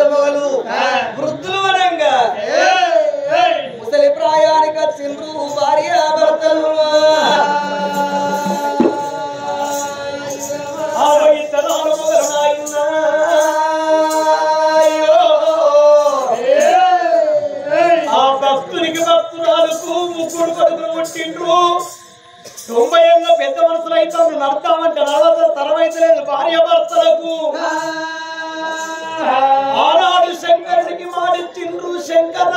మొగలు వృద్ధులు వనంగా ముసలి ప్రాయానికి వచ్చిండ్రు భార్య భర్తలు ఆ భక్తునికి భక్తురాలకు ముగ్గురు కొడుకులు పుట్టిండ్రు 90 ఏళ్ళ పెద్ద మనుషులు అయితే నడతామంటే తరమైతే లేదు భార్య భర్తలకు ఆనాడు శంకరుడికి మాడిచ్చిండ్రు శంకర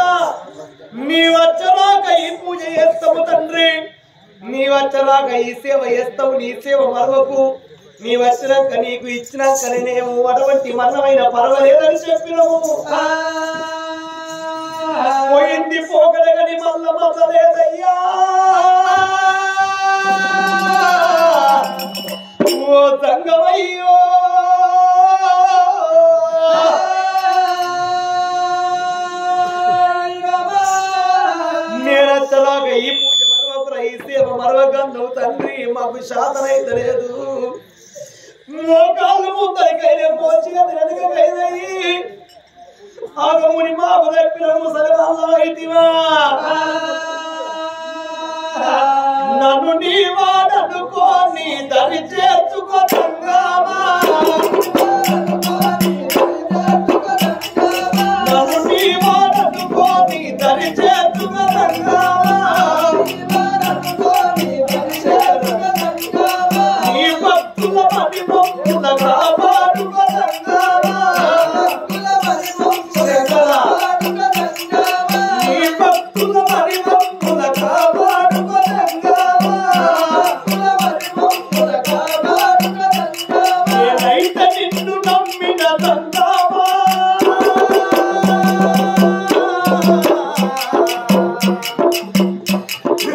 నీ వచ్చరాక ఈ పూజ చేస్తాము తండ్రి నీ వచ్చరాక ఈ సేవ చేస్తావు నీ సేవ మరవకు నీ వచ్చినాక నీకు ఇచ్చినాక నేనేమో అటువంటి మరణమైన పర్వాలేదని చెప్పినము పోయింది పోగలగని మల్ల మల్లలేదయ్యా ఓ తంగమయ్యో నేనచ్చలాగా ఈ పూజ మరవకురా ఈ సేవ మరవగంధవు తండ్రి మాకు శాతనైతే లేదు మోకాళ్ళు ముద్దరికైనా పోచిగా తినకైనాయి ఆగముని మాకు తప్పిన ముసలి వాళ్ళ ఇటివా నన్ను నీ వాడనుకోని దరి చేర్చుకో తంగామా నన్ను నీ వాడనుకోని దరి చేర్చుకో తంగామా నీ భక్తుల పని భక్తుల కాపాడుకో తంగామా నీ భక్తుల పని భక్తుల కాపాడుకో తంగామా నేనైతే నిన్ను నమ్మిన తంగామా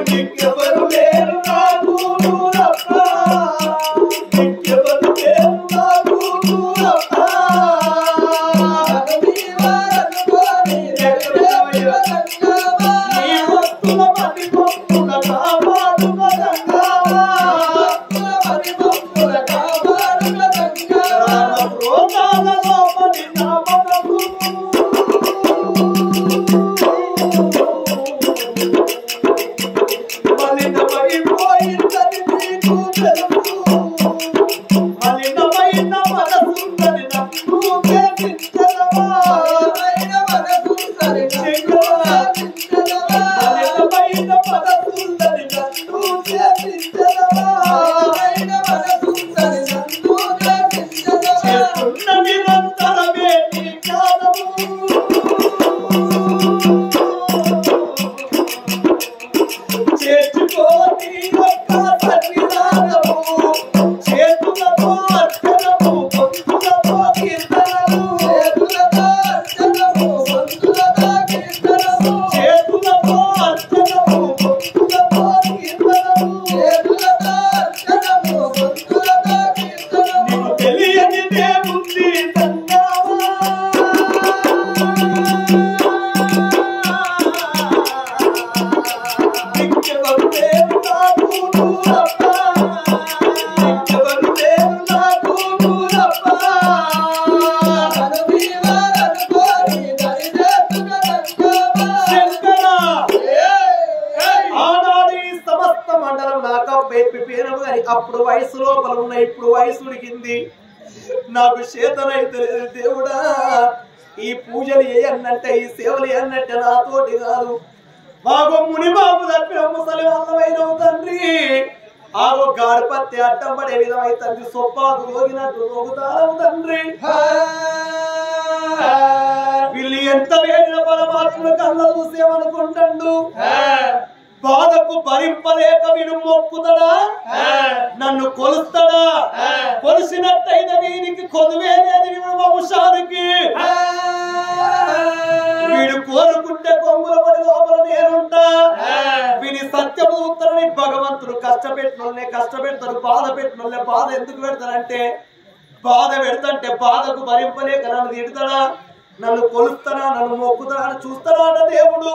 నీకెవరు లేరు నాకు నువ్వప్ప నీకెవరు లేరు నాకు నువ్వప్ప నీ భక్తుల పని భక్తుల కాపాడుకో తంగామా రోగాలలో పడి నా మనకు మలినమైపోయిందని నీకు తెలుసు మలినమైన మనసుందని నన్ను ప్రేమించదవా మలినమైన మనసుందని నన్ను ప్రేమించదవా చేస్తున్న నిరంతరమే నీ జ్ఞానము చేర్చుకోని ఒక్క సన్నిధానము చేతులతో అర్చనము భక్తులతో కీర్తనము చేతులతో అర్చనము భక్తులతో కీర్తనము నీకు తెలియని దేవుంది తంగామా నీకెవరు లేరు నాకు నువ్వప్ప నీకెవరు లేరు నాకు నువ్వప్ప శంకర ఆనాడు ఈ సమస్త మండలం నాకు పేరు కానీ అప్పుడు వయసు లోపల ఉన్న ఇప్పుడు వయసు ఉడికింది నాకు చేతనైతే లేదు దేవుడా ఈ పూజలు ఏయన్నంటే ఈ సేవలు ఏయన్నంటే నాతోటి కాదు మాకు ముని బాబు తప్పిన ముసలి వాళ్ళమైన తండ్రి ఆగో గాడిపత్తి అడ్డం పడే విధమై తండ్రి సొప్పాకు రోగినట్టు రోగుతావు తండ్రి వీళ్ళు ఎంత వేడిన పరమాత్మ కళ్ళ చూసేమనుకుంటాడు బాధకు భరింపలేక వీడు మొక్కుతాడా నన్ను కొలుస్తాడా కొలిసినట్టయితే వీరికి కొదువే లేదు వీడు వంశానికి వీడు కోరుకుంటే కొంగుల పడి లోపల నేనుంటా వీని సత్యము చూస్తారని భగవంతుడు కష్టపెడతాడు బాధ పెట్టినోళ్ళే బాధ ఎందుకు పెడతారంటే బాధ పెడతంటే బాధకు భరింపలేక నన్ను తిడతాడా నన్ను కొలుస్తాడా నన్ను మొక్కుతాడా అని చూస్తాడా దేవుడు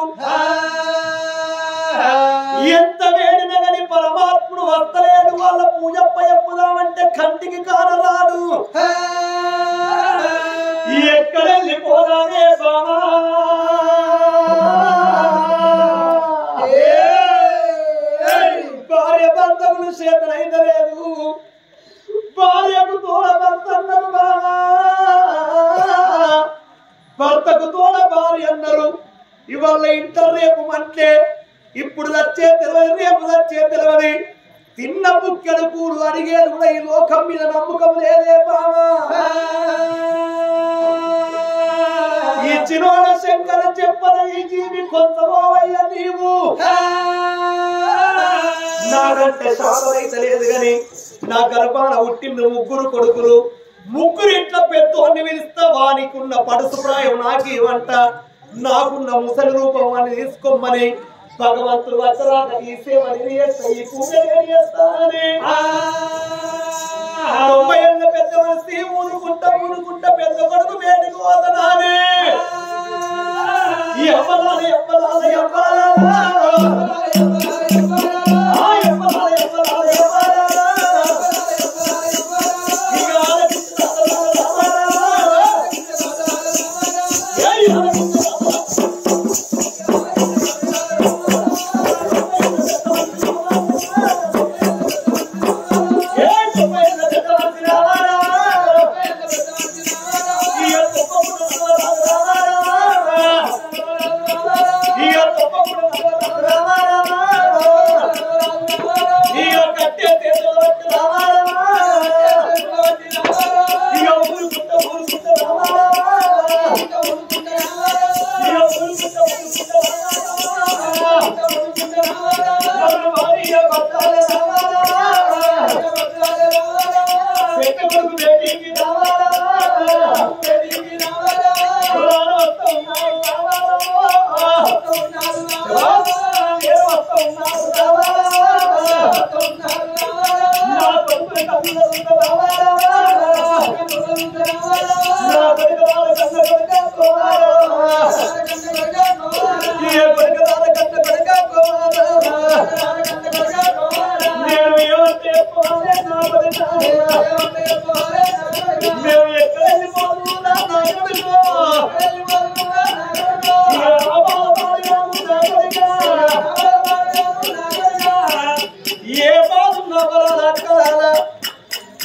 ఎంత వేడిన గాని పరమాత్ముడు వస్తలేడు వాళ్ళ పూజప్ప చెప్పుదామంటే కంటికి కానరాడు ఎక్కడ వెళ్ళిపోదా భర్తకు తోడ భార్య అన్నారు. ఇవాళ ఇంటర్ రేపు అంటే ఇప్పుడు వచ్చే తెలియదు, రేపు వచ్చే తెలియదు. తిన్న బుక్కెడు కూడు అడిగేది కూడా ఈ లోకం మీద నమ్మకం లేదే బావా. ఇచ్చినోడ శంకర చెప్పన ఈ జీవి కొంతమోవయ్య నీవు. నాకంటే శాతం అయితే లేదు గాని నా గర్భాన పుట్టిన ముగ్గురు కొడుకులు. ముగ్గురు ఇట్లా పెద్దోన్ని పిలుస్తా వానికున్న పడుసు ప్రాయం నాకేమంట, నాకున్న ముసలి రూపం అని తీసుకోమని భగవంతుడు వచ్చరాక ఈ సేవని ఈ పూజని చేస్తానని 90 ఏళ్ళ పెద్ద మనిషి ఊరుకుంటా పెద్ద కొడుకు వేడికి పోతనానే.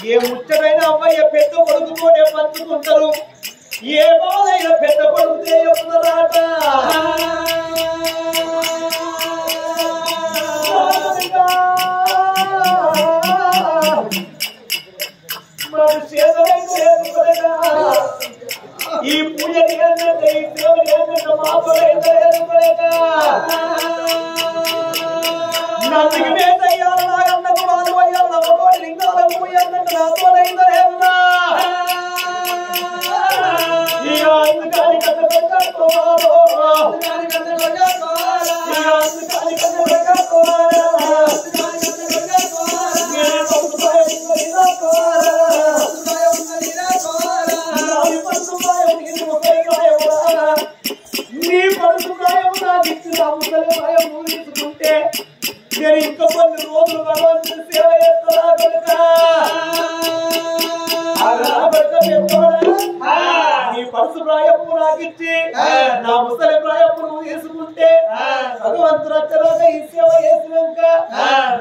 ఏ ముచ్చటైన అమ్మాయి పెద్ద కొడుకుతోనే పంచుకుంటారు, ఏ బాధైనా పెద్ద కొడుకుతే చెప్తున్నారట. ఈ పూజ నందుకు వేదయ్యాల నాగన్నకు మాధవయ్యాల నవకోటి లింగాలకు పోయన్నట్టు నాతోనైందో ఏమన్నా ఇక అందుకని కట్టబెట్టుకోవాలో నీ పడుసు ప్రాయం నాకు ఇచ్చిన ముసలి భయం తీసుకుంటే నేను ఇంకా కొన్ని రోజులు భగవంతుని సేవ చేస్తున్నా కనుక నీ పడుసు ప్రాయము నాకు ఇచ్చి నా ముసలి ప్రాయము నువ్వు తీసుకుంటే భగవంతుడు వచ్చరాక ఈ సేవ చేసినాక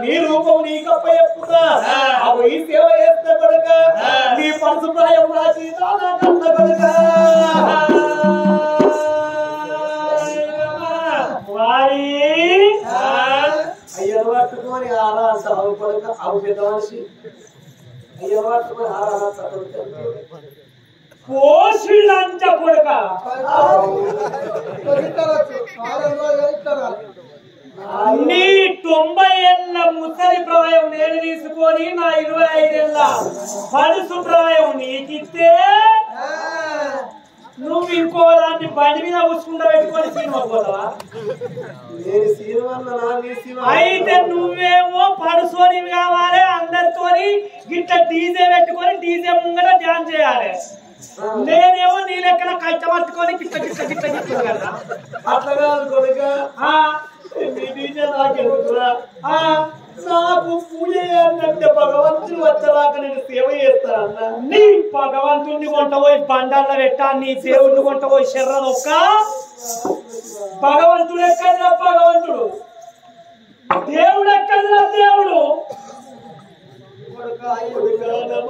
నీ రూపం నీకప్ప చెప్పుతా అవి ఈ సేవ చేస్తా కనుక నీ పడుసు ప్రాయం నా సీతా నాకన్న కనుక అయ్యను పట్టుకొని ఆరా అంటావు కొడుక అవు పెద్ద మనిషి అయ్యను పట్టుకొని ఆరా పోషి లంచ కొడుక నీ 90 ఏళ్ళ ముసలి ప్రాయం నేను తీసుకొని నా 25 ఏళ్ళ పడుసు ప్రాయం నీకిస్తే నువ్వు ఇంకో దాన్ని బండి మీద కూర్చుంటా పెట్టుకొని సినిమా పోతావా? అయితే నువ్వేమో పడుసోని కావాలి, అందరితోని గిట్ట డీజే పెట్టుకొని డీజే ముంగట డాన్స్ చేయాలి. నేనేమో నీ లెక్కన కష్టపట్టుకొని గిట్ట గిట్ట గిట్ట గిట్ట కదా. అట్లా కాదు కొడుక, నాకు పూజ చేయాలంటే భగవంతుడు వచ్చేలాగా నేను సేవ చేస్తానన్నా. నీ భగవంతుడిని కొంటపోయి బండాల్లో పెట్టా, నీ దేవుడిని కొంటపోయి శర్ర ఒక్క భగవంతుడు ఎక్కడిరా భగవంతుడు, దేవుడు ఎక్కడిరా దేవుడు.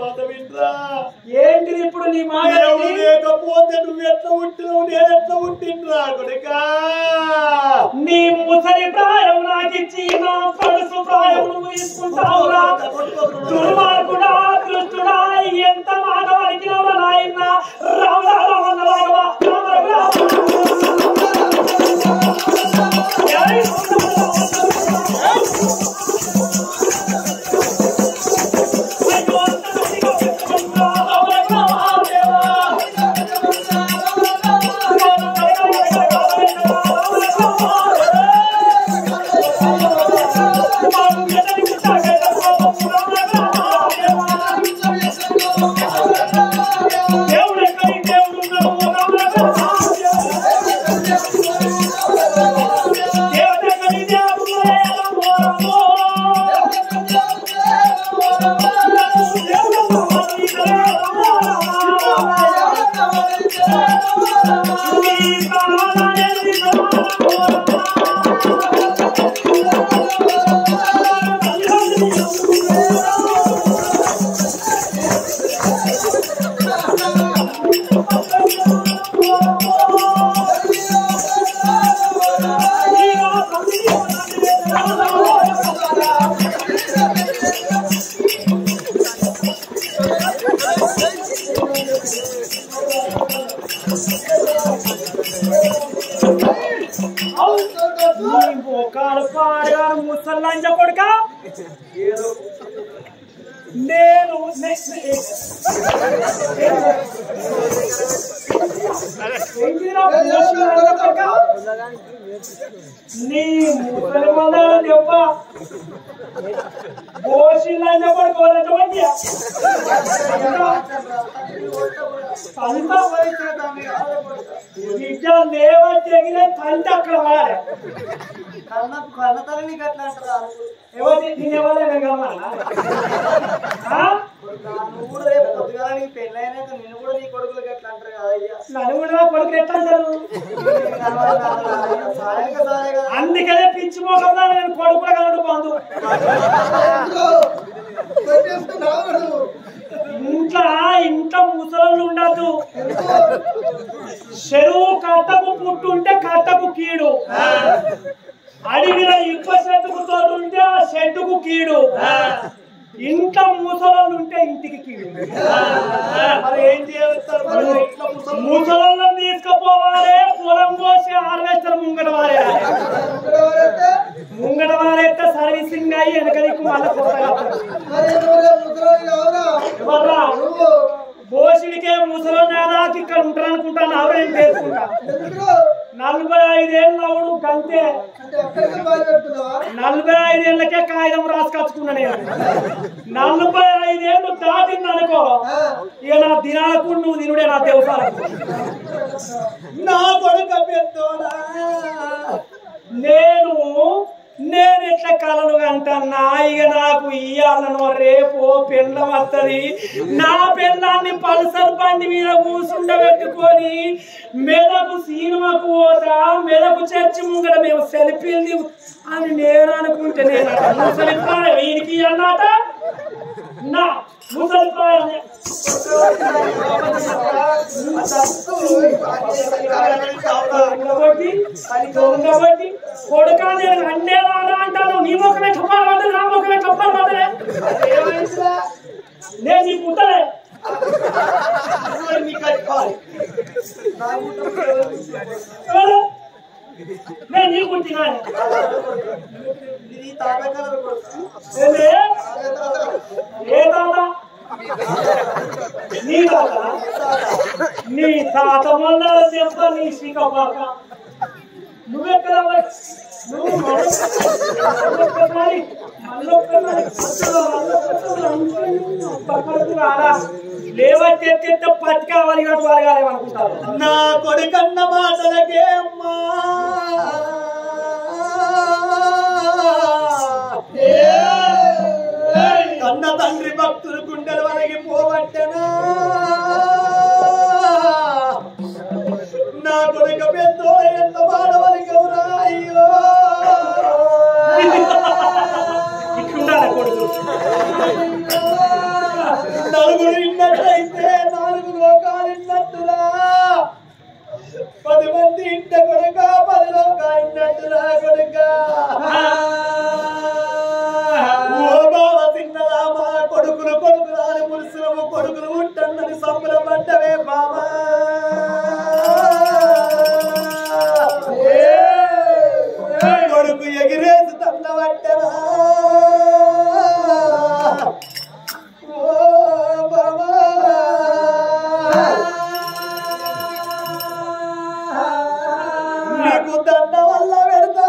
మాట వింటరా, ఏంటిది ఇప్పుడు నీ మాట? లేకపోతే నువ్వు ఎట్లా ఉంటున్నావు, ముసల్లంజ కొడుక నేను నీ ముసలి మందర దెబ్బ పోషిల్లంజ కొడుకోవాలంటే మంచిగా బిడ్డ లేవచ్చేగిన తండ్రి అక్కడ వాడాలి కన్న తల్లిని అట్లా అంటారు ఎవరి నేనెవరైనా గమనా నువ్వు కూడా రేపు పొద్దుగాల నీ పెళ్ళైనాక నిన్ను కూడా నీ కొడుకులకి ఎట్లా అంటారు కదా అయ్యా నన్ను కూడా నా కొడుకులు ఎట్లా అంటారు అందుకనే పిచ్చి మోకందా నేను కొడుకులు కలడు బంధు ఇంట్లో ముసలు ఉండద్దు చెరువు కట్టకు పుట్టుంటే కట్టకు కీడు అడిగిన ఇప్ప చెట్టుకు తోడుంటే ఆ చెట్టుకు కీడు ఇంట్లో ముసలు ఉంటే ఇంటికి కీడు మరి ఏం చేస్తారు ముసలను తీసుకుపోవాలి పొలం పోసి హార్వెస్టర్ ముంగట వారేస్తే సర్వీసింగ్ అయ్యి వెనక దిక్కు మళ్ళీ కొత్తగా బోసిడికే ముసలి ఇక్కడ ఉంటారు అనుకుంటాను ఆవిడేం చేసుకుంటా 45 ఏళ్ళు అవుడు కంటే 45 ఏళ్ళకే కాగితం రాసుకొచ్చుకున్నా నేను 45 ఏళ్ళు దాటింది అనుకో ఇక నా దినాలకు నువ్వు తినుడే నా దేవసాలకు నా కొడుక పెద్దోడా నేను ఎట్లా కలలు అంటన్నా ఇక నాకు ఇయ్యాలను రేపు పెళ్ళం వస్తుంది నా పెళ్ళాన్ని పల్సర్ బండి మీద కూసుండబెట్టుకొని మెదకు సినిమాకు పోతా మెదకు చర్చి ముంగడ మేము సెల్ఫీలు అని నేను అనుకుంటే నేను ముసలిపాయ వీడికి అన్నట నా ముసలిపాయ కాబట్టి కొడుక నేను అన్నే వాడా అంటాను నీ ముఖమే చెప్పాలి పడ్డది నా ముఖమే చెప్పాలి పడ్డదే నేను నీకు పుట్టలే నేను నీకు పుట్టినా ఏ తాత నీ తాత మొన్న చెప్తా నీ శ్రీకాపాక నువ్వెక్కడ నువ్వు లేవట్టెత్తే పట్టి కావాలి కాబట్టి వాళ్ళగాలేమనుకుంటారు నా కొడుకన్న మాటలకే అమ్మా కన్న తండ్రి భక్తులు గుండెల వరకు పోవట్టనా నా కొడుక పెద్దో ఎంత బాధవలికవురా అయ్యో ఇట్లుండాలి కొడుకు నలుగురు ఇన్నట్లయితే 4 లోకాలు ఇన్నట్టురా 10 మంది ఇంట కొడుక 10 లోకాలు ఇన్నట్టురా కొడుక ఓ బావ తిన్నదా మా కొడుకులు కొడుకురాని మురుసులము కొడుకులు ఉంటన్నని సంబరపడ్డవే బాబా కొడుకు ఎగిరేసి తండబట్టరా నీకు దండ వల్ల పెడతా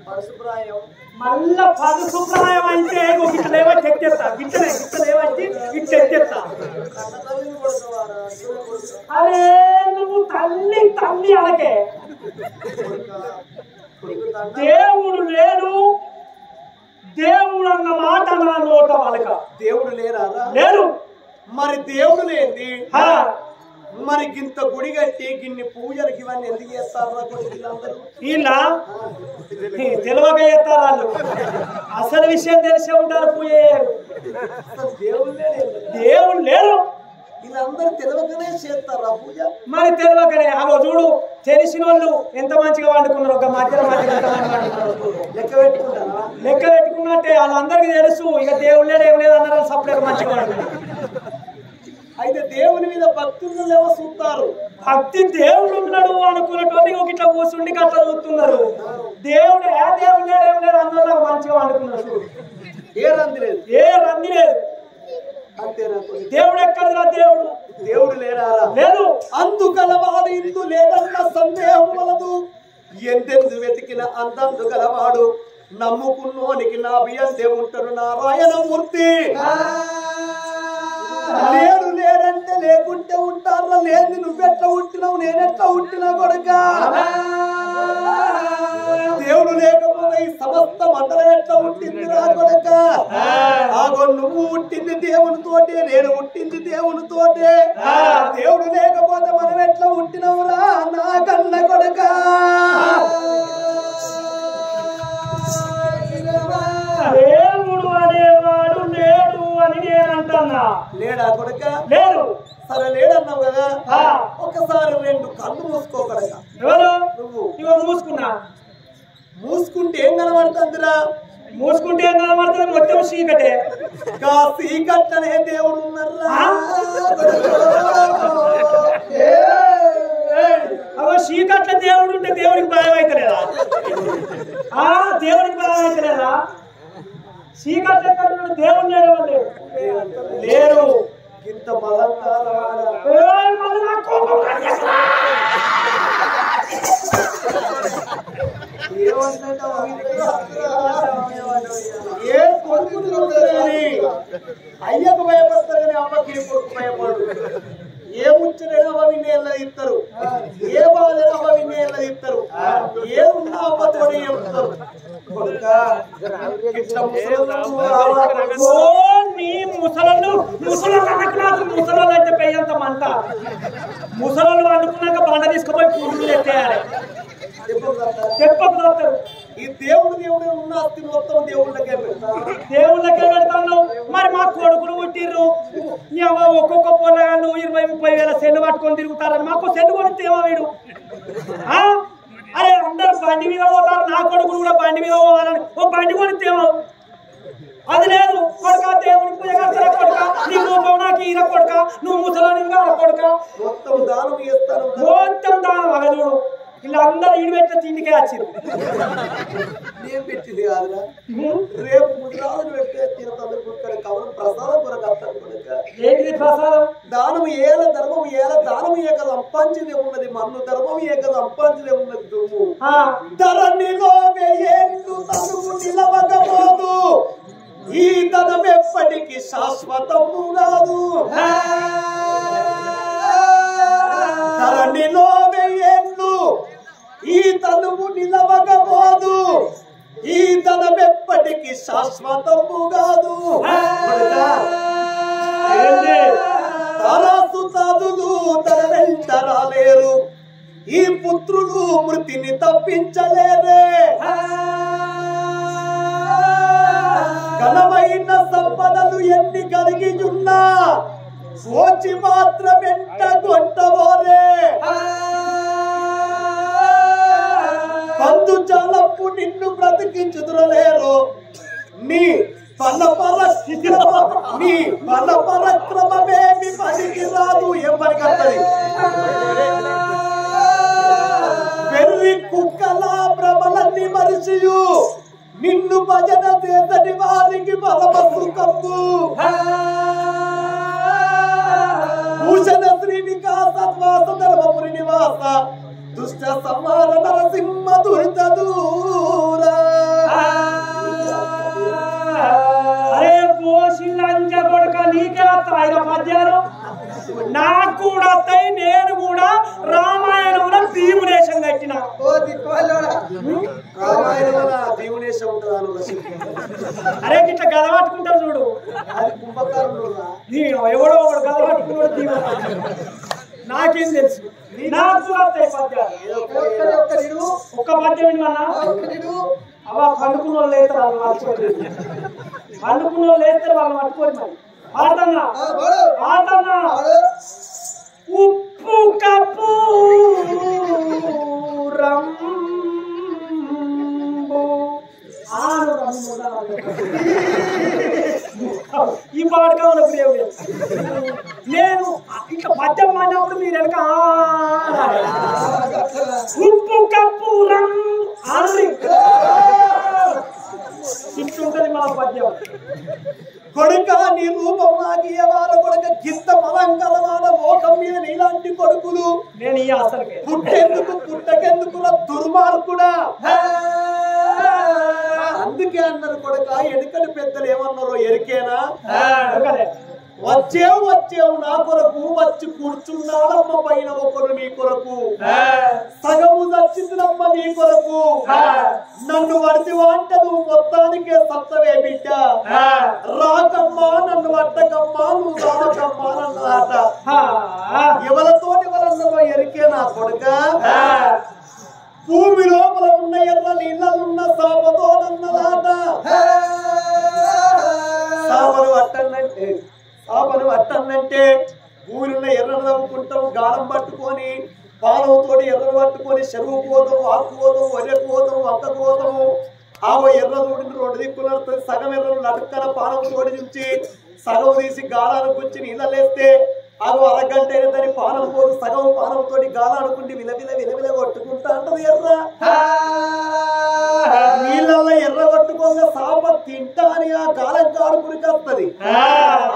పరశుప్రాయం మళ్ళా పరశుప్రాయం అంటే ఇట్లా లేవచ్చి ఎత్తేస్తా గిట్టనే ఇట్లా లేవచ్చి ఇట్లా ఎత్తేస్తా. కన్నతల్లిని కొడుకోవారా దేవుని కొడుకు అరే నువ్వు తల్లి తల్లి అనకే దేవుడు లేడు. దేవుడు అన్న మాట నా నోట వాళ్ళక దేవుడు లేరా లేడు. మరి దేవుడు లేని ఆ, మరి గింత గుడి కట్టి గిన్ని పూజలకి ఇవన్నీ ఎందుకు చేస్తారు వీళ్ళందరూ? వీళ్ళ తెలివక చేస్తారు వాళ్ళు. అసలు విషయం తెలిసే ఉంటారు పూజ చేయరు. అసలు దేవుళ్ళే లేదు. దేవుడు లేడు. వీళ్ళందరూ తెలియకనే చేస్తారు ఆ పూజ. మరి తెలివకనే అగో చూడు తెలిసిన వాళ్ళు ఎంత మంచిగా వండుకున్నారు. ఒక మధ్యలో మధ్యలో ఎంతమంది వండుకున్నారు లెక్క పెట్టుకుంటారా? లెక్క పెట్టుకున్నట్టే వాళ్ళందరికీ తెలుసు. ఇక దేవుడు లేడు ఏం లేదు అన్నారు. సపరేట్ మంచిగా వండుకున్నారు. అయితే దేవుని మీద భక్తులు లేవో చూస్తారు. భక్తి దేవుడు ఉన్నాడు అనుకున్నటువంటి ఒక ఇట్లా కూర్చుండి అట్లా చూస్తున్నారు. దేవుడు దేవుడు లేడు ఏం లేదు అందరూ మంచిగా వండుకున్నారు. చూడు ఏ రంది లేదు, ఏ రంది లేదు. అంతేనా? దేవుడు ఎక్కడరా? దేవుడు దేవుడు లేడా? లేదు. అందుగలవాడు ఇందు లేదన్న సందేహం వలదు. ఎందెందు వెతికిన అందందు గలవాడు నమ్ముకున్నోనికి నా బియ్యందే ఉంటాడు నారాయణమూర్తి. లేడు లేడంటే లేకుంటే ఉంటారా? లేదు నువ్వెట్లా ఉంటున్నావు నేనెట్లా ఉంటున్నా కొడుక. దేవుడు లేకపోతే ఈ సమస్త మండలం ఎట్లా ఉంటుంది రా కొడుక. ఆగో నువ్వు పుట్టింది దేవునితోటే, నేను పుట్టింది దేవునితోటే. దేవుడు లేకపోతే మనం ఎట్లా ఉంటున్నావురా నా కన్న కొడుక. దేవుడు అనేవాడు లేడు అని నేను అంటున్నా. లేడా కొడుక? లేడు. సరే లేడన్నావు కదా, ఆ. ఒకసారి రెండు కళ్ళు మూసుకోకడక. ఎవరు? నువ్వు ఇగో మూసుకున్నా. మూసుకుంటే ఏం కనబడుతుందిరా? మూసుకుంటే ఏం కనబడుతుంది? మొత్తం చీకటే. గా సీకట్టనే దేవుడు ఉన్నారా? అగో చీకట్ల దేవుడు ఉంటే దేవుడికి భయం అవుతలేదా? దేవుడికి భయం అవుతలేదా? చీకట్ల ఎక్కడ ఉన్నాడు? దేవుడు లేడు. వాళ్ళు లేరు. ఇంత బలంకార మళ్ళీ నా కోపం రాజేస్తా. ఏ కొడుకుని అయ్యకు భయపడతారు కానీ అమ్మకి కొడుకు భయపడు. ఏ ముచ్చటైనా అమ్మ విన్నేళ్ళ ఇస్తారు, ఏ బాధైనా అమ్మ విన్నేళ్ళ ఇస్తారు, ఏ ఉన్నా అమ్మతోనే చెప్తారు. నీ ముసలు ముసలు అంటే పెయ్యంత మంట. ముసలు వండుకున్నాక బండ తీసుకుపోయి పూజలు ఎత్తేయాలి. చెప్పకు. ఈ దేవుడు దేవుడు ఉన్న అస్తి మొత్తం దేవుళ్ళకే పెడతారు. దేవుళ్ళకే పెడతాను. మరి మా కొడుకులు పుట్టిర్రు ఒక్కొక్క పొలగాళ్ళు 20-30 వేల సెల్లు పట్టుకొని తిరుగుతారని మాకు సెల్లు కొనిస్తేమో వీడు. అరే అందరు బండి మీద పోతారు, నా కొడుకులు కూడా బండి మీద పోవాలని ఓ బండి కొనిస్తేమో. అది లేదు. కొడుక దేవుడికి పూజ కడతారా? కొడుక నీ రూపం నాకు ఈర కొడుక, నువ్వు ముసలానిగా కొడుక మొత్తం దానం చేస్తారు. మొత్తం దానం. అగదుడు వీళ్ళందరూ ఈడుపెట్టిన తిండికే వచ్చారు. నేను పెట్టింది కాదురా, రేపు 3 రోజులు పెట్టే తీర్థం కవరం ప్రసాదం కొరకు వస్తారు కొడుక. ఏంటిది ప్రసాదం? దానం ఏల ధర్మం ఏల దానం ఏక సంపాదించదే ఉన్నది మన్ను, ధర్మం ఏక సంపాదించదే ఉన్నది దుమ్ము. ధరణిలో వేయేళ్ళు తనువు నిలవకపోదు, ఈ ధనం ఎప్పటికీ శాశ్వతము కాదు. ధరణిలో వేయేళ్ళు ఈ తనువు నిలవకపోదు, ఈ ధనం ఎప్పటికీ శాశ్వతము కాదు. తరాసు తాదులు తన వెంట రాలేరు, ఈ పుత్రులు మృతిని తప్పించలేరే. ఘనమైన సంపదలు ఎన్ని కలిగి ఉన్నా సోచి మాత్రం వెంట కొట్టబోరే. బంధు చాలప్పు నిన్ను బ్రతికించుదురలేరు, నీ బల పరక్రమమేమి పనికి రాదు. ఏం పనికి వస్తుంది? వెర్రి కుక్కలా భ్రమలన్నీ మరిచియు నిన్ను భజన చేతని వారికి పరమ సుఖము. భూషణ శ్రీనివాస వాస ధర్మపురి నివాస దుష్ట సంహార నరసింహ దురిత దూర. కూడా వస్తాయి. నేను కూడా రామాయణంలో భీమునేశం కట్టిన. దేవునేశం ఉంటుందా? అరే ఇట్లా గద పట్టుకుంటారు చూడు, అది కుంభకారుడు. ఎవడో ఒకడు గద పట్టుకున్నాడు భీము. నాకేం తెలుసు, నాకు కూడా వస్తాయి పద్యాలు. ఒక్క పద్యం విన్నా అవా పండుకున్న వాళ్ళు లేస్తారు, వాళ్ళు మర్చిపోయి పండుకున్న వాళ్ళు లేస్తారు, వాళ్ళు మర్చిపోయి. మరి ఆడతానా ఆడతానా ఉప్పు కప్పు రంబు ఆరు ఈ పాడక దేవుడు. నేను ఇట్లా పద్యం అన్నప్పుడు మీరు వెనక ఉప్పు కప్పు రంగు ఇట్లుంటది మా పద్యం. కొడుక నీ రూపం నాకియవార కొడుక గింత మలంకరవాడ లోకం మీద నీలాంటి కొడుకులు నేను ఈ అసలుకే పుట్టెందుకు పుట్టకెందుకు దుర్మార్గుడా. అందుకే అన్నారు కొడుక, ఎనుకటి పెద్దలు ఏమన్నారో ఎరికేనా? వచ్చేవు నా కొరకు, వచ్చి కూర్చున్నాడమ్మ పైన ఒకరు నీ కొరకు, సగము చచ్చిందమ్మ నీ కొరకు, నన్ను వడితివా అంటే నువ్వు మొత్తానికే సత్తవే బిడ్డ, రాకమ్మా నన్ను వట్టకమ్మా నువ్వు రావకమ్మా అన్నదాట. ఎవరితోటి ఎవరన్నదో ఎరికే నా కొడుక. భూమి లోపల ఉన్న ఎర్ర నీళ్ళలున్న సాపతోనన్నదాట. సాపను అట్టన్నంటే భూమిలో ఎర్రను తవ్వుకుంటాం, గాలం పట్టుకొని పాలంతోటి ఎర్రను పట్టుకొని చెరువు పోతాం, ఆకు పోతాం, వరె పోతాం, వంక పోతాము. ఆవో ఎర్ర తోడిని రెండు దిక్కులు సగం ఎర్రను లటుక్కన పాలం తోడి నుంచి సగం తీసి గాలానికి గుచ్చి నీళ్ళలేస్తే ఆగో అరగంట అయిన దాని పానం పోదు, సగం పానంతో గాలాడుకుంటే విలవిల విలవిల కొట్టుకుంటా అంటది ఎర్ర. నీళ్ళల్లో ఎర్ర కొట్టుకోగా సాప తింటా అని ఆ గాలం కాడుకునికి వస్తుంది.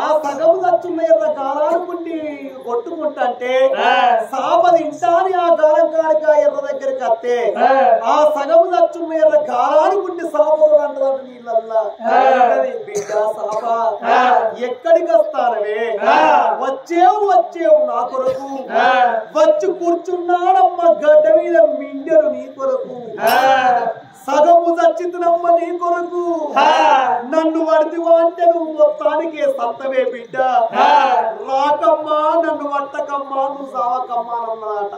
ఆ సగం చచ్చున్న ఎర్ర గాలాడుకుంటే కొట్టుకుంటా అంటే సాప తింటా అని ఆ గాలం కాడికి ఆ ఎర్ర దగ్గరికి వస్తే ఆ సగం చచ్చున్న ఎర్ర గాలాడుకుంటే సాపతో అంటదంట నీళ్ళల్లా. బిడ్డ సాప ఎక్కడికి వస్తానవే, వచ్చేవు నా కొరకు, వచ్చి కూర్చున్నాడమ్మ గడ్డ మీద మిండెను నీ కొరకు, సగము చచ్చితునమ్మ నీ కొరకు, నన్ను వడితివా అంటే నువ్వు మొత్తానికే సత్తవే బిడ్డ, రాకమ్మా నన్ను వట్టకమ్మా నువ్వు సావకమ్మా అన్నమాట.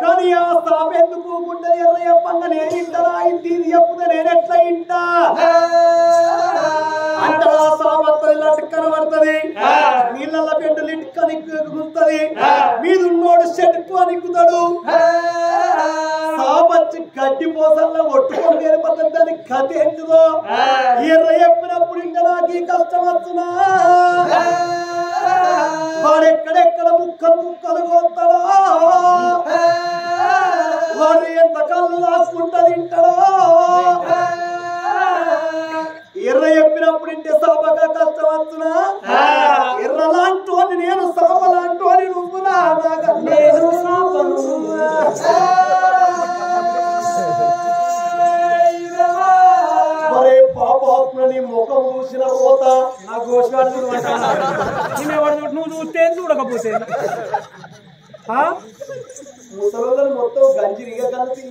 కానీ ఆ సాపెందుకు గుండె ఎర్ర చెప్పంగా నేను ఇంటరా ఇంటి చెప్పుదా నేనెట్లా ఇంటా అంటే ఆ సాపత్తది లటుక్కన పడుతుంది, నీళ్ళ పెండలు ఇంటికని గుంతది, మీదున్నోడు చెట్టుకు అనిక్కుతాడు. సాపచ్చి గడ్డి పోసల్లో ఒట్టుకొని వెళ్ళిపోతుంది. దాని కథ ఏంటిదో ఎర్ర చెప్పినప్పుడు ఇంకా నాకు ఈ కష్టం వచ్చునా, వాడు ఎక్కడెక్కడ ముక్కలు ముక్కలు కొడతాడా, వాడు ఎంత కళ్ళు రాసుకుంటా తింటాడా. ఎర్ర చెప్పినప్పుడు ఇంటే సాపగా కష్టం వచ్చునా, ఎర్రలాంటోని నేను సాపలాంటోని నువ్వు నేను సాపను. మరే పాపాత్మని ముఖం చూసిన పోత నా గోషవాడు నువ్వు చూస్తే చూడకపోతే ముసలోళ్ళని మొత్తం గంజిరిగా కలిపి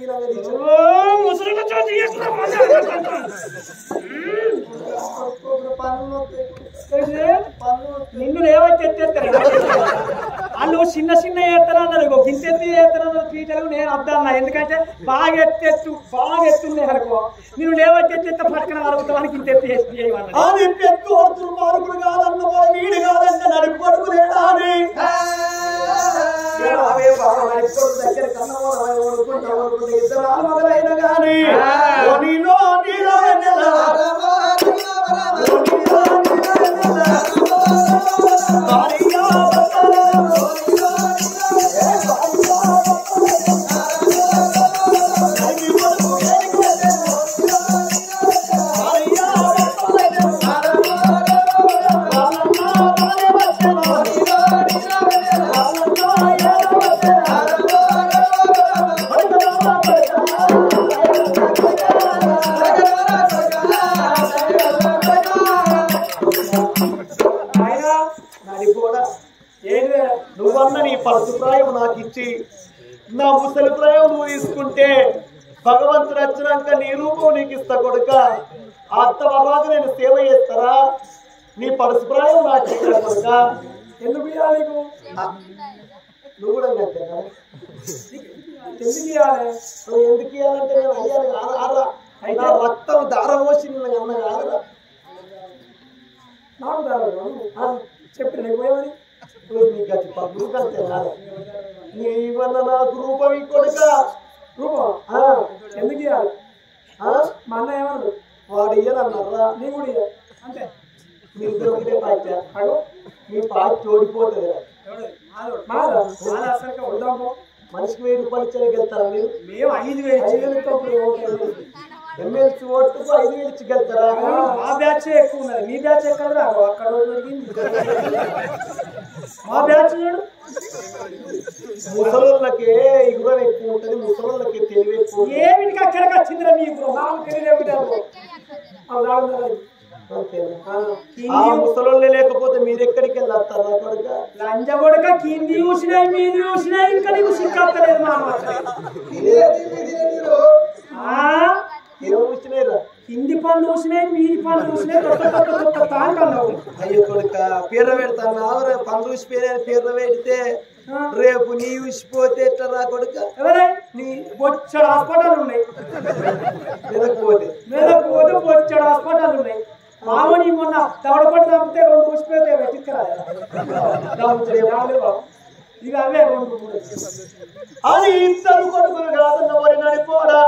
నిన్ను లేవచ్చి ఎత్తేస్తారు వాళ్ళు చిన్న చిన్న ఎత్తనన్నారు, గింతెత్తి ఎత్తనన్నారు పీటలు. నేను అద్దన్నా ఎందుకంటే బాగా ఎత్తుంది అనుకో, నేను లేవచ్చి ఎత్తేస్తే పక్కన అరుగుతామని ఇంతెత్తి ఎత్తు వడుతులు మారుగుడు కాదన్న వీడు కాదంటే నడుపు పడుకు లేదా అని దగ్గర కన్నవాడు ఇద్దరు ఆమగలైన గాని నుంచి నా ముసలి ప్రాయం నువ్వు తీసుకుంటే భగవంతుడు వచ్చినాక నీ రూపం నీకు ఇస్తా కొడుక అత్తవరాజు నేను సేవ చేస్తారా నీ పరుసు ప్రాయం నాకు ఇస్తా కొడుక ఎందుకు ఇవ్వాలి నీకు నువ్వు కూడా అంతేనా ఎందుకు ఇవ్వాలి నువ్వు ఎందుకు ఇవ్వాలంటే నేను అయ్యాను కాదా అయినా రక్తం దారం పోసి అన్న కాదురా నాకు దారం చెప్పి నీకు పోయేమని నీకు అది పబ్లిక్ అంతే కాదు నీ వల్ల నాకు రూపం కొడుక రూపం ఎందుకు ఇవ్వాలి మా అన్న ఏమన్నాడు వాడు ఇయ్యాలన్నారా నీ కూడా ఇయ్యాలి అంతే మీ ఇద్దరు ఒకటే పార్టీ అడు మీ పార్టీ ఓడిపోతుంది మనిషికి 1000 రూపాయలు ఇచ్చేది గెలుతారా మీరు మేము 5,000 ఎమ్మెల్సీ ఓటుకు 5,000 ఇచ్చి గెలుతారా మా బ్యాచ్ ఎక్కువ ఉన్నది మీ బ్యాచ్ ఎక్కడ అక్కడ మా బ్యాచ్ ముసలోళ్ళకి ఇగురం ఎక్కువ ఉంటుంది ముసలోళ్ళకి తెలివి ఎక్కువ ఏమిటికి అక్కడికి వచ్చిందిరా మీకు ముసలోళ్ళే లేకపోతే మీరు ఎక్కడికి వెళ్ళారు లంజ కొడక కింది చూసినాయి మీది చూసినాయి ఇంకా నీకు సిక్కలేదు కింది పనులు చూసినాయి మీది పనులు చూసినాయి అయ్యో కొడుక పేర్ల పెడతాను పనులు చూసి పేర్ల పెడితే రేపు నీ చూసిపోతే ఎట్లా రా కొడుక ఎవరే నీ బొచ్చడు హాస్పిటల్ ఉన్నాయి మెదకపోతే బొచ్చడు హాస్పిటల్ ఉన్నాయి మామూలు మొన్న దవడపట్టు తప్పితే 2 చూసిపోతే వెతిక్కరా ఇక అవే 2 అది ఇద్దరు కొడుకులు కాదన్న వరి నడిపోరా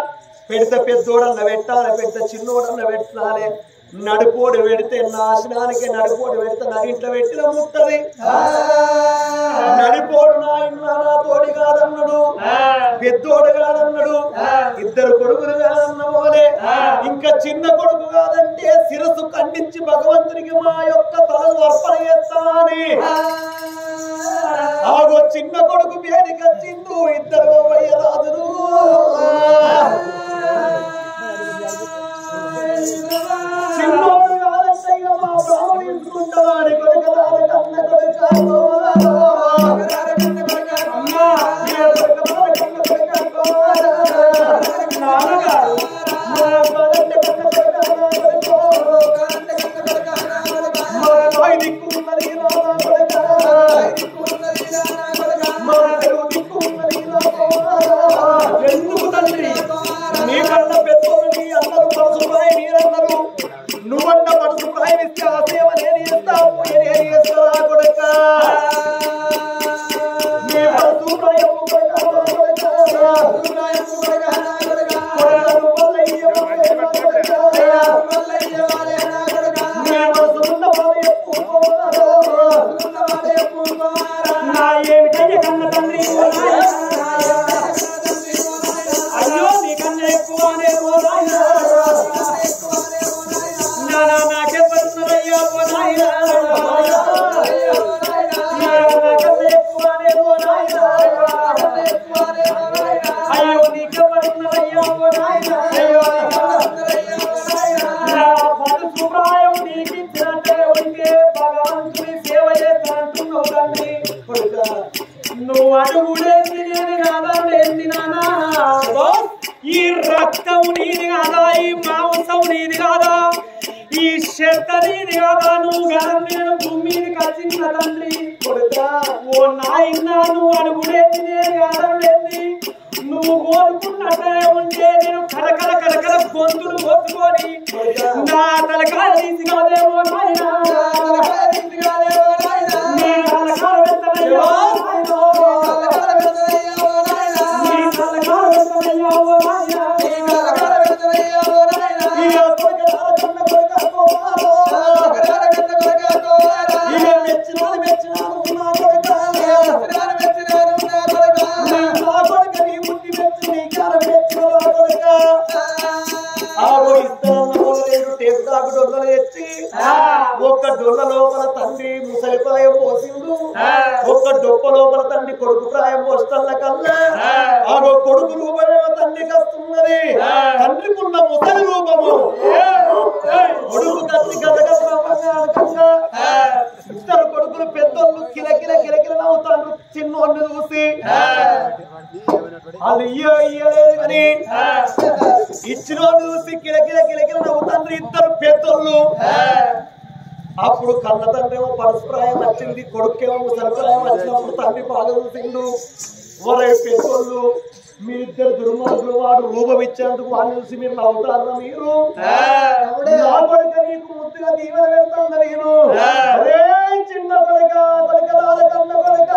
పెడితే పెద్దోడన్న పెట్టాలి పెడితే చిన్నోడన్న పెట్టాలి నడుపోడు పెడితే నాశనానికి నడుపోడు పెడితే నా ఇంట్లో పెట్టిన ముట్టది నడిపోడు నా ఇంట్లో నా తోడి కాదన్నాడు పెద్దోడు కాదన్నాడు ఇద్దరు కొడుకులు కాదన్న పోలే ఇంకా చిన్న కొడుకు కాదంటే శిరస్సు ఖండించి భగవంతునికి మా యొక్క తలను అర్పణ చేస్తానని ఆగో చిన్న కొడుకు పేరుకి వచ్చిండు ఇద్దరు రాజులు చిన్నోడు కాదంటే ఇక మా బాబు ఇంచుకుంటాడు కొడుకు కన్న ఎందుకు తండ్రి నీకన్నా పెద్దోడు నీ అందరూ పరుసు ప్రాయ మీరన్నారు నువ్వన్న పరుసు ప్రాయమిస్తే ఆ సేవ నేను ఇస్తావు నేను ఇస్తా కొడుక నీ పరుసు ప్రాయం ఏమిటయ్య కన్న తండ్రి అయ్యో నీకన్నా ఎక్కువనే నాకెవ్వరున్నారయ్యా అయ్యో నీకెవ్వరున్నారయ్యా ప్రాయం నీకిచ్చినట్టే ఉంటే భగవంతుని సేవ చేస్తానంటున్నావు తండ్రి నువ్వు అడుగులేంది నేను కాదండి నానా ఈ రక్తం నీది కాదా ఈ మాంసం నీది కాదా ఈ చెత్త నీది కాదా నువ్వు గడం నేను భూమిని కచ్చిన తండ్రి కొడుకా ఓ నాయన నువ్వు అడుగులేంది నేను కాదండి నువ్వు కోరుకున్నట్టే ఉంటే నేను కరకర కరకర గొంతులు కొట్టుకొని నా తలకాయ తీసుకాదేమో నాయన ఒక్క డొల్ల లోపల తండ్రి ముసలి ప్రాయం పోసిండు ఒక్క డొప్ప లోపల తండ్రి కొడుకు ప్రాయం పోస్టల్ల కల్లా ఆగో కొడుకు రూపమే తండ్రికి వస్తున్నది తండ్రికున్న ముసలి రూపము కొడుకు కత్తి గదగద ఇద్దరు కొడుకులు పెద్దోళ్ళు కిలకిల కిలకిల నవ్వుతారు చిన్న చిన్నోడిని చూసి వాళ్ళు ఇయ్యలేదు కానీ ఇచ్చినోడిని చూసి కిలకిల కిలకిల నవ్వుతాండ్రు ఇద్దరు పెద్దోళ్ళు. అప్పుడు కన్న తండ్రి ఏమో పరస్పరాయం వచ్చింది, కొడుకేమో ముసలిప్రాయం వచ్చినప్పుడు తండ్రి బాగా చూసిండు. ఒరే పెద్దోళ్ళు మీ ఇద్దరు దుర్మార్గులు, వాడు రూపం ఇచ్చేందుకు వాళ్ళు చూసి మీరు నవ్వుతారా? మీరు నా కొడుక నీకు ముద్దుగా దీవెన పెడతాను నేను. అరే చిన్న కొడుక కొడుకలాల కన్న కొడుక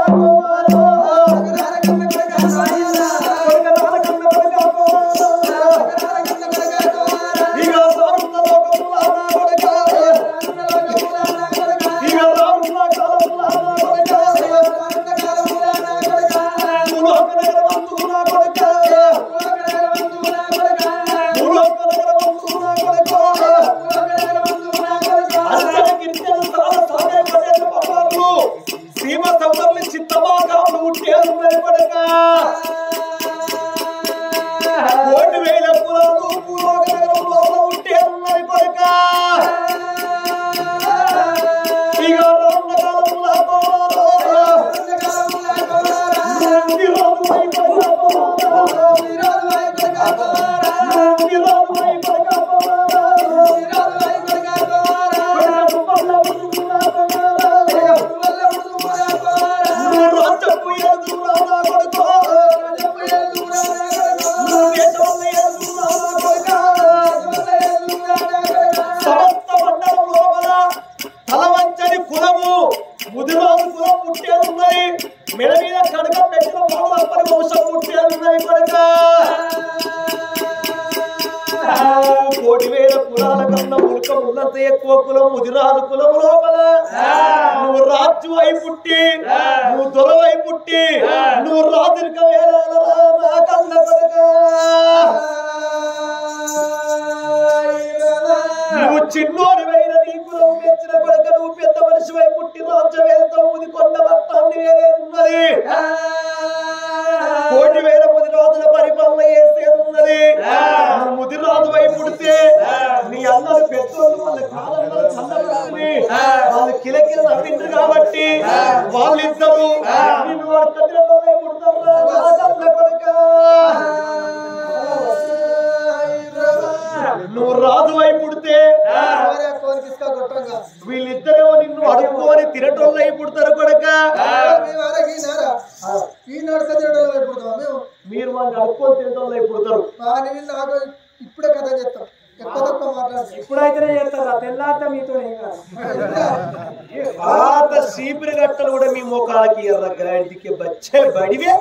ఎక్కువ కులం ముదిరాజు కులం లోపల నువ్వు రాజు అయి పుట్టి నువ్వు దొరవై పుట్టి నువ్వు రాజునిక వేళ కన్న కొడుక నువ్వు చిన్నోడి వేల నీ కులం మెచ్చిన కొడుక నువ్వు పెద్ద మనిషి వై పుట్టి రాజ్య వేలతో ముది కొండ పట్టాన్ని వేరే ఉన్నది. కోటి వేల ముదిరాజుల పరిపాలన చేసేది. నువ్వు ముదిరాజు వై పుడితే నీ అన్నలు పెద్దోళ్ళు వాళ్ళ కాలంలో చల్లబడాలి, వాళ్ళు కిలకిల నవ్విండ్రు కాబట్టి వాళ్ళిద్దరు నిన్ను పుడతారు కొడుక. నువ్వు రాజు వై పుడితే వీళ్ళిద్దరేమో నిన్ను అడుక్కొని తినటోళ్ళు అయి పుడతారు కొడుక. మీరు వాళ్ళని అడుక్కొని తినటోళ్ళు అయి పుడతారు. ఇప్పుడే కథ చెప్తాం, ఇప్పుడైతేనే చేస్తారా? తెల్లారితే మీతో పాత సీపిరి గట్టలు కూడా మీ ముఖాలకి ఎర్ర గ్రాంటికి బచ్చే బడివే.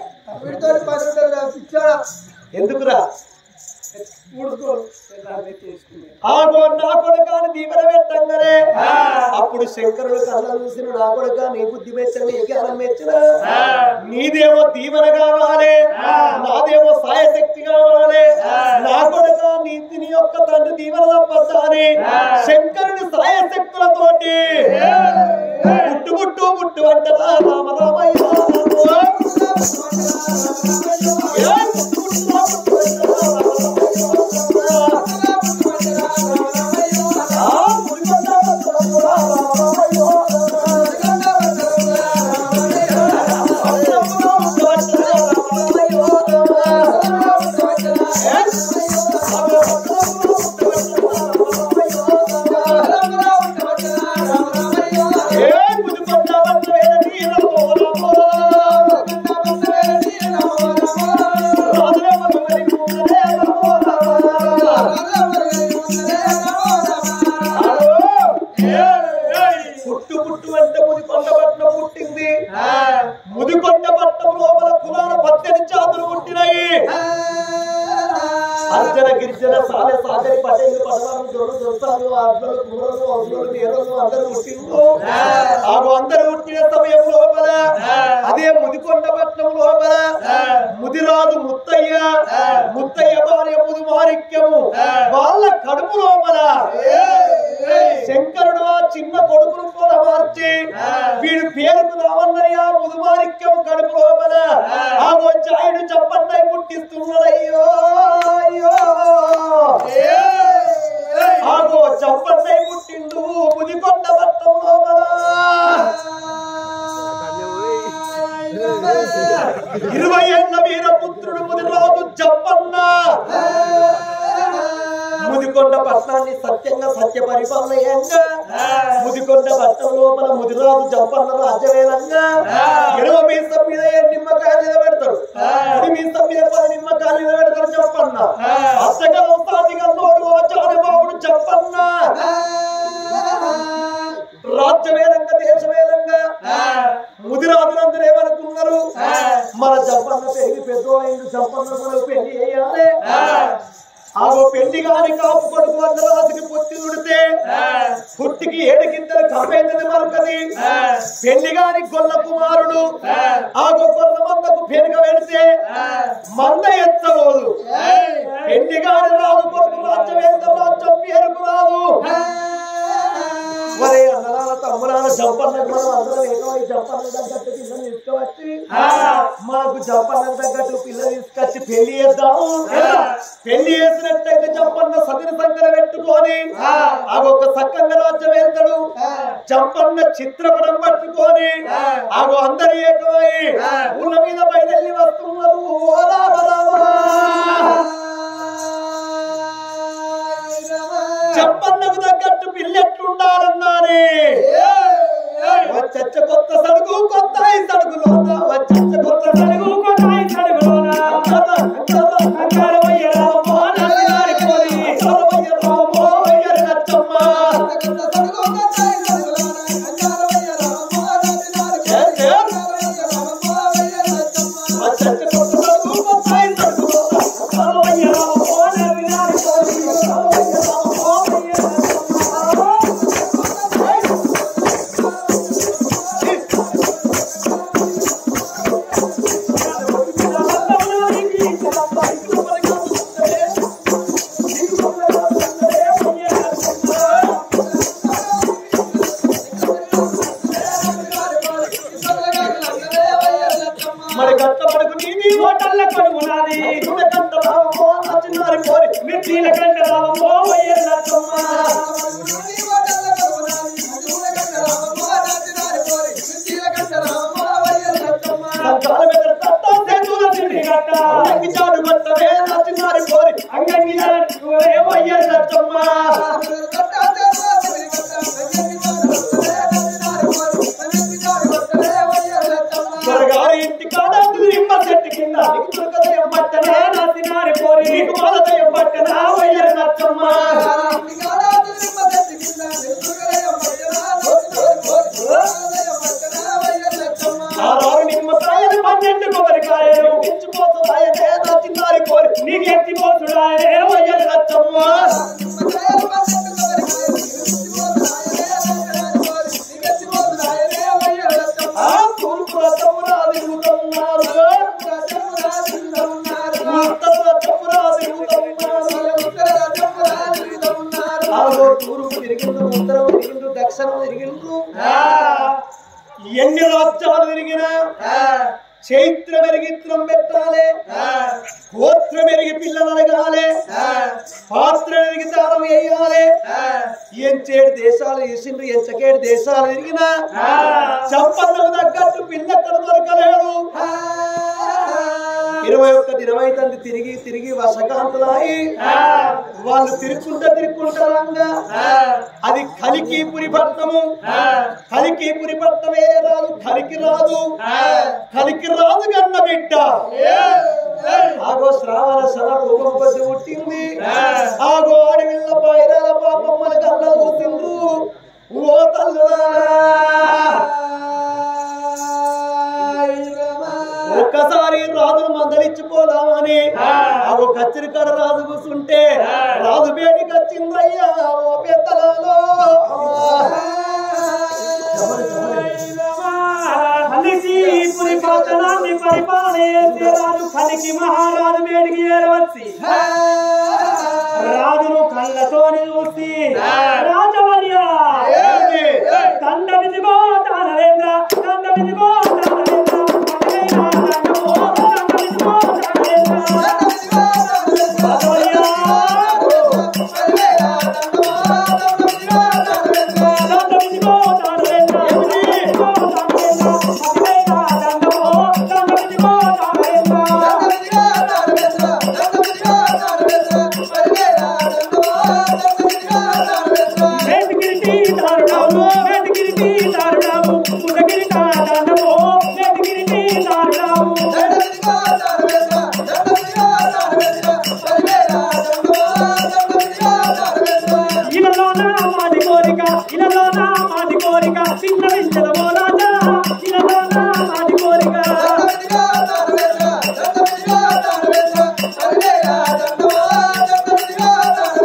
ఎందుకురా ఆగో నా కొడుకాని దీవెన పెట్టంగానే అప్పుడు శంకరుడు కళ్ళ చూసిన నా కొడుక నీ బుద్ధి మెచ్చిన నీ జ్ఞానం మెచ్చిన నీదేమో దీవెన కావాలి, నాదేమో సాయశక్తి కావాలి. నా కొడుక నీ యొక్క తండ్రి దీవెన తప్పద్దా అని శంకరుడి సాయశక్తులతోటి పుట్టు పుట్టు పుట్టు అంటారా రామ రామయ్య అందరూ పుట్టిన సమయం లోపల అదే ముదికొండపట్నం లోపల ముదిరాజు ముత్తయ్య భార్య ముదుమాణిక్యము వాళ్ళ కడుపు లోపల శంకరుడు ఆ చిన్న కొడుకును కూడా మార్చి వీడు పేరుకు రావన్నయ్య ముదుమాణిక్యము కడుపు లోపల ఆ వచ్చాయుడు చెప్పన్నై పుట్టిస్తున్నాడయ్యో అయ్యో ఆగో చంపన్నై పుట్టిండు ముదికొండపట్నం లోపల ముదికొండ పట్టణాన్ని సత్యంగా సత్య పరిపాలనయంగా ముదికొండ పట్టణం లోపల ముదిరాజు జంపన్న రాజ్యవేలంగా ఎడవ మీసం మీద నిమ్మకాయలు నిలబెడతాడు కుడి మీసం మీద 10 నిమ్మకాయలు నిలబెడతాడు జంపన్న అత్తగలం సాధిగా నోడు చారబాబుడు జంపన్న రాజ్యవేలంగా దేశవేలంగా ముదిరాజులందరూ ఏమనుకున్నారు మన జంపన్న పెళ్లి పెద్దోళ్ళు జంపన్న కూడా పెళ్లి చేయాలి ఆగో పెళ్లి గాని కాపు కొడుకు అన్న రాజుకి పొత్తి ఉడితే పుట్టికి ఏడుకిద్దరు కమైందని మరొకది పెళ్లి గాని గొల్ల కుమారుడు ఆగో గొల్ల మందకు పెనుక వెళితే మంద ఎత్తబోదు పెళ్లి గాని రాజు కొడుకు రాజ్యవేంద్ర రాజ్యం పేరుకు రాదు మరి అన్నదాన తమ్మురాల జంపన్నకు మనం అందరం ఏకమై జంపన్న తగ్గట్టు పిల్లలు తీసుకువచ్చి మాకు జంపన్న తగ్గట్టు పిల్లలు తీసుకొచ్చి పెళ్లి చేద్దాము పెళ్లి చేసినట్టయితే జంపన్న సదిని సంఖ్య పెట్టుకొని ఆగొక సక్కంగా రాజ్యం వెళ్తాడు జంపన్న చిత్రపటం పట్టుకొని ఆగో అందరు ఏకమై ఊళ్ళ మీద బయలుదేరి వస్తున్నారు ఓ రామ రామ జంపన్నకు తగ్గట్టు పిల్లెట్లుండాలన్నారే వచ్చచ్చ కొత్త సడుగు కొత్త సడుగులోన వచ్చచ్చ కొత్త సడుగు కొత్త సడుగులోన అంకారమయ్య రామో నారి పోరి అంకారమయ్య రామో అయ్యర్ నచ్చమ్మ కొత్త సడుగు కొత్త సడుగులోన అంకారమయ్య రామో నారి పోరి అంకారమయ్య రామో అయ్యర్ నచ్చమ్మ వచ్చచ్చ కొత్త సడుగు కొత్త సడుగులోన అంకారమయ్య రామో నారి పోరి అంకారమయ్య రామో అయ్యర్ మరి కట్టబడుకు నీది హోటల్ల కడుగునాది కంట రామో నచ్చినారి పోరి మిర్చీల కంట రామో అయ్యర్ నచ్చమ్మ సంతాల మీద తట్ట సేతుల తిండి గట్ట అంగి చాడు గట్టవే నచ్చినారి పోరి అంగంగి చాడువే అయ్యర్ నచ్చమ్మ త్వరగారి ఇంటి కాడ నిమ్మ చెట్టు కింద నీకు దుర్గదయం పట్టనా నచ్చినారి పోరి నీకు బాలదయం పట్టనా అయ్యర్ నచ్చమ్మ ఆరు నిమ్మకాయలు 12 కొబ్బరికాయలు ఎత్తిపోతున్నాయనే నచ్చినారి పోరి నీకు ఎత్తిపోతున్నాయనే అయ్యర్ నచ్చమ్మ తూర్పు తిరిగిండు ఉత్తరం తిరిగిండు దక్షిణం తిరిగిండు ఎన్ని రాజ్యాలు తిరిగినా చైత్ర మెరిగిత్రం పెట్టాలి గోత్రం మెరిగి పిల్లలు అడగాలి పాత్ర మెరిగి దానం వేయాలి ఎంచేడు దేశాలు వేసిండ్రు ఎంచకేడు దేశాలు తిరిగినా సంపన్నకు తగ్గట్టు పిల్ల ఎక్కడ దొరకలేదు 21 దినమైతుంది తిరిగి తిరిగి వర్షకాంతులాయి వాళ్ళు తిరుక్కుంటారంగా అది కలికీపురి పట్టణము కలికీపురి పట్టణమే రాదు కలికి రాదు కన్న బిడ్డ ఆగో శ్రావణ శర రూపం కొద్ది పుట్టింది ఆగో అడవిల్ల పైరాల పాపమ్మల కళ్ళ చూసిండ్రు ఓ తల్లులా ఒక్కసారి రాజును మందలిచ్చిపోదామని ఆగో కచ్చిరికాడ రాజు కూర్చుంటే రాజు బేటికి వచ్చిందయ్యా ఓ పెద్దలలో పట్టణాన్ని పరిపాలన చేసే రాజు కలికి మహారాజు బేటికి ఏరవచ్చి రాజును కళ్ళతోని చూసి రాజవర్య దండమిదిగో దానవేంద్ర దండమిదిగో మేతగిరిటి దారుణము మేతగిరిటి దారుణము ముదగిరిట దండము మేతగిరిటి దారుణము ఇలలోన మాది కోరిక ఇలలోన మాది కోరిక చిన్న వించదమో రాజా ఇలలోన మాది కోరిక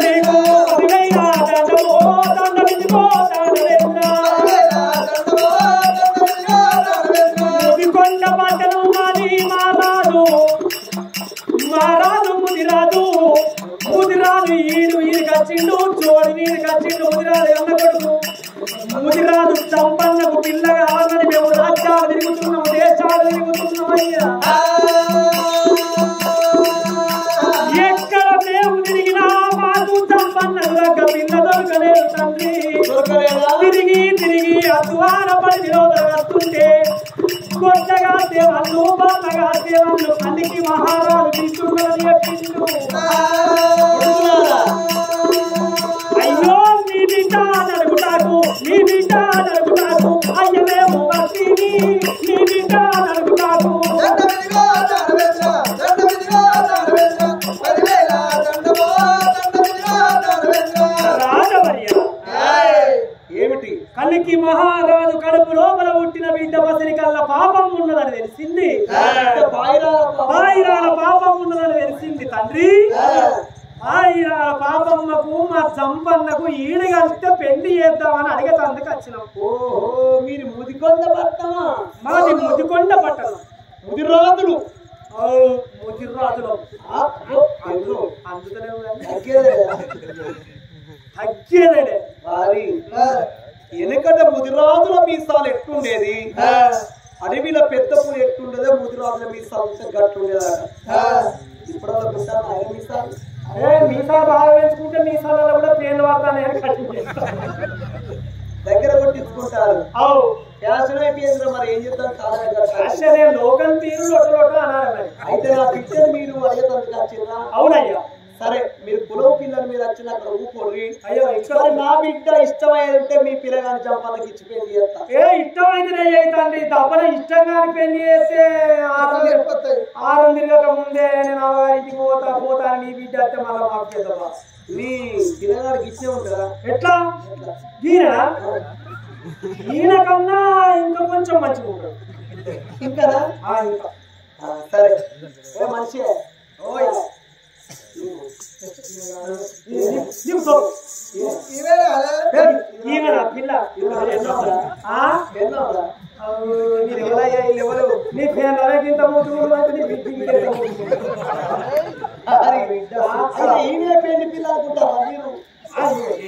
నీకు పదివేల దండమో దండ వించుకో ముదికొండ పట్టణం మాది మారాదు మారాదు ముదిరాదు ముదిరాదు ఈడు కచ్చిండు చోడి వీడి కచ్చిండు ముదిరాదు అన్న కొడుకు ముదిరాదు సంపన్నకు పిల్ల కావాలని మేము రాజ్యాలు తిరుగుతున్నాము దేశాలు తిరుగుతున్నామయ్యా ఎక్కడ మేము తిరిగినా మాకు సంపన్నకు దగ్గ పిల్ల దొరకలేదు తండ్రి తిరిగి తిరిగి అద్వార పడి లోపల వస్తుంటే కొట్టగా దేవాళ్ళు బాలగా దేవాళ్ళు అన్నికి మహారాజు తీసుకున్నది చెప్పిండు అయ్యో నీ బిడ్డ నడుగుతాకు నీ బిడ్డ నడుగుతాకు అయ్యమేమో వస్తీని నీ బిడ్డ నడుగుతాకు రాజవర్య ఏమిటి కలికి మహారాజు కడుపు లోపల పుట్టిన బిడ్డ పసిరి కల్ల పాపం ఉన్నదని తెలిసింది పాయిరాల పాపం ఉన్నదని తెలిసింది తండ్రి పాయిరాల పాపమ్మకు మా జంపన్నకు ఈడు కలిస్తే పెళ్లి చేద్దామని అడిగేందుకు వచ్చినాం మీరు ముదికొండ పట్టణమా? మాది ముదికొండ పట్టణం ముదిరాజులు ముదిరాజులు అందుకనే తగ్గేదే వారి వెనకట ముదిరాజుల మీసాలు ఎట్టుండేది అడవిల పెద్ద పూలు ఎట్టుండేదో ముదిరాజుల మీసాలు గట్టుండేదట ఇప్పుడు ఆయన మీసాలు మీసాలు బాగా పెంచుకుంటే మీసాలలో కూడా పేర్లు వాడతానే కట్టింగ్ దగ్గర కొట్టించుకుంటారు ఫ్యాషన్ అయిపోయింది మరి ఏం చేద్దాం కాదు లోకం తీరు లొట్ట అనాలి అయితే నా పిక్చర్ మీరు అడిగేందుకు వచ్చిందా అవునయ్యా సరే మీరు కులవు పిల్లలు మీరు వచ్చిన అక్కడ ఊరుకోండి అయ్యో ఇక్కడ నా బిడ్డ ఇష్టమైంటే మీ పిల్లగాని చంపాలకి ఇచ్చి పెళ్లి చేస్తా ఇష్టమైతే అవుతుంది తప్పన ఇష్టంగాని పెళ్లి చేస్తే ఆరం తిరగక ముందే నేను ఇంటికి పోతా నీ బిడ్డ అయితే మళ్ళీ మాకు చేద్దామా మీ పిల్లగాడికి ఇచ్చే ఉంటుందా ఎట్లా ఈయన కన్నా ఇంకా కొంచెం మంచిగా ఉంటాడు ఇంకా ఇంకా సరే ఏ మంచిగా పిల్ల నీ పేర్లకింత పెళ్లి పిల్ల అనుకుంటారా మీరు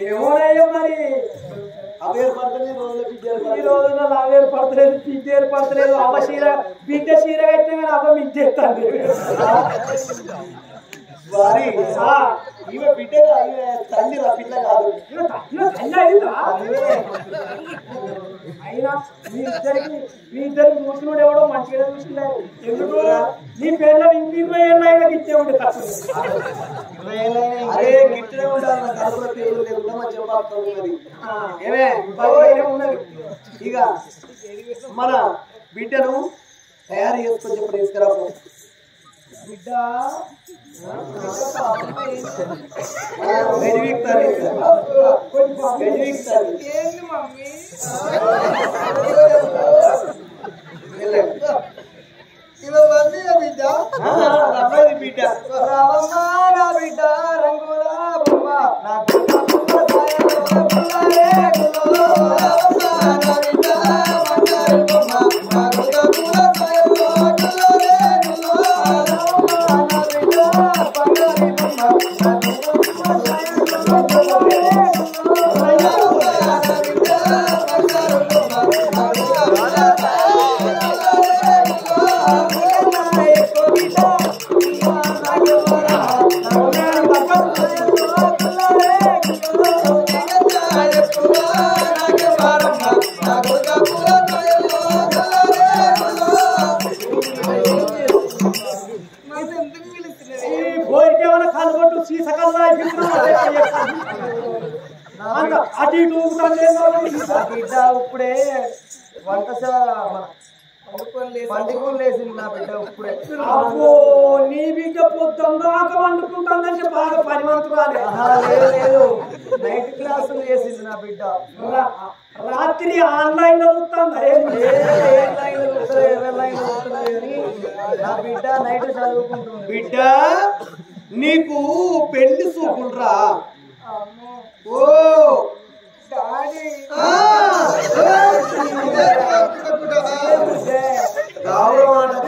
ఏమోనయ్యో మరి అవేరు పడతలేదు ఈ రోజున నావేరు పడతలేదు పిడ్డేరు పడతలేదు అవ్వ చీర బిడ్డ చీర కట్టినా కానీ అవ్వ మించేస్తాను వారి ఈమె బిడ్డ తల్లి రా పిల్ల కాదు అయినా మీ ఇద్దరికి చూసినోడు ఎవడో మంచిగా చూసినారు ఎందుకు నీ పేర్ల ఇంక 20 ఏళ్ళ ఆయనకి ఇచ్చే ఉండే అరే గిట్టనే ఉండాలి కడుపులో పేరు లేకుండా మంచిగా పాడుతుంది మరి ఇక మన బిడ్డను తయారు చేసుకొని చెప్పి తీసుకురాపో బిడ్డ ఏంది మమ్మీ ఇలా మంది బిడ్డ అబ్బాయి బిడ్డ రావమ్మ నా బిడ్డ రంగుల బొమ్మ నా Bye. అటు ఇటు ఊగుతాంది. నా బిడ్డ ఇప్పుడే వంటకూలు లేసింది నా బిడ్డ ఇప్పుడే. అబ్బో నీ బిడ్డ పొద్దుందాక వండుకుంటుందంటే బాగా పనివంతురాలే. లేదు నైట్ క్లాసులు చేసింది నా బిడ్డ. రాత్రి ఆన్లైన్ లో చూస్తాను. నా బిడ్డ నైట్ చదువుకుంటుంది. బిడ్డ నీకు పెళ్లి చూపులరా? ఓ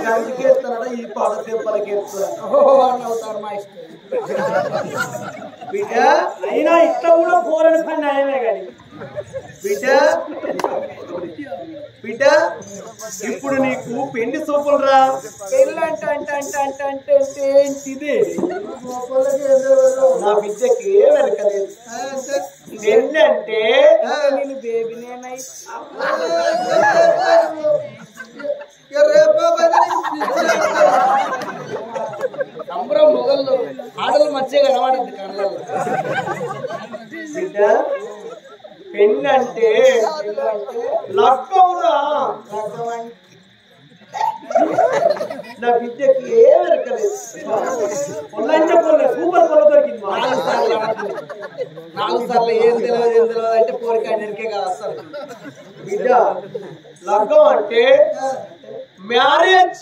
కంటికేస్తానట ఈ పాట తెప్పలకేస్తాను. బిడ్డ అయినా ఇట్లా కూడా పోరని పని నయమే కానీ. బిడ్డ బిడ్డ ఇప్పుడు నీకు పెళ్లి చూపులరా? ఏంటిది? నా బిడ్డకి వెనకలేదు. పెళ్ళి అంటే నేను బేబీనేనై సంబరం మొగల్లో ఆడలు మంచిగా కనబడింది కళ్ళల్లో. బిడ్డ పెళ్ళి అంటే లక్కవురా. నా బిడ్డకి ఏం వెనకలేదు. పొల్లంటే సూపర్ పొల్ల దొరికింది. 4 సార్లు ఏం తెలియదు అంటే పోరిక అన్నిటికే కాదు అసలు. బిడ్డ లగ్గం అంటే మ్యారేజ్.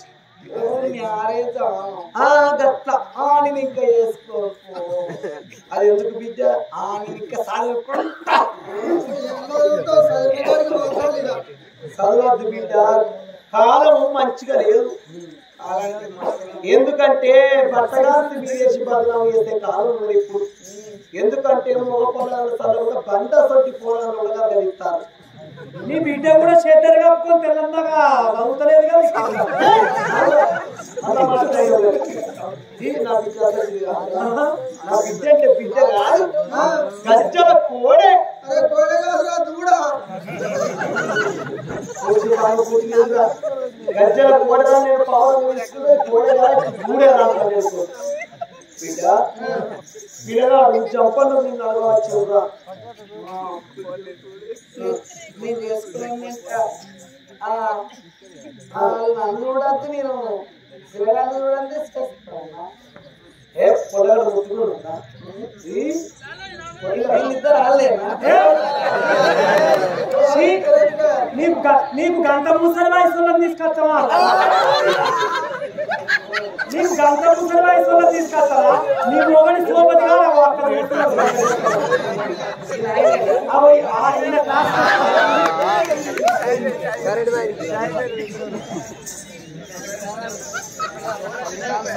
మ్యారేజ్ గట్ల నేను ఇంకా చేసుకో. అది ఎందుకు బిడ్డ? నేను ఇంకా చదువుకుంటా. చదవద్దు బిడ్డ, కాలం మంచిగా లేదు. ఎందుకంటే బట్టగాన్ని విదేశీ బదనాలు చేసే కాలం ఉన్నది ఇప్పుడు. ఎందుకంటే మగ పొలాలు కూడా బండ సొంటి పొలాలు కూడా గెలుస్తారు. నీ బిడ్డ కూడా చేద్దరు కప్పుకొని తెల్లందాగా చదువుతలేదు కదా. నా బిడ్డ అంటే బిడ్డ కాదు, గజ్జల కోడే. గజ్జల కోడగా నేను కోడే గూడే రాదు బిడ్డ. పిల్లగా చంపలు నిన్ను అడగవచ్చురా. నేను చేసుకున్నాను నన్ను చూడద్దు. నేను పిల్లగాళ్ళు చూడండి చేసుకున్నా. పొలగాడు ముట్టుకున్నా వీళ్ళిద్దరు రాలేనా? నీకు గంట ముసలి వయసులో తీసుకొస్తావా? నీకు గంట ముసలి వయసులో తీసుకొస్తావా? నీ మొగని సోపతిగా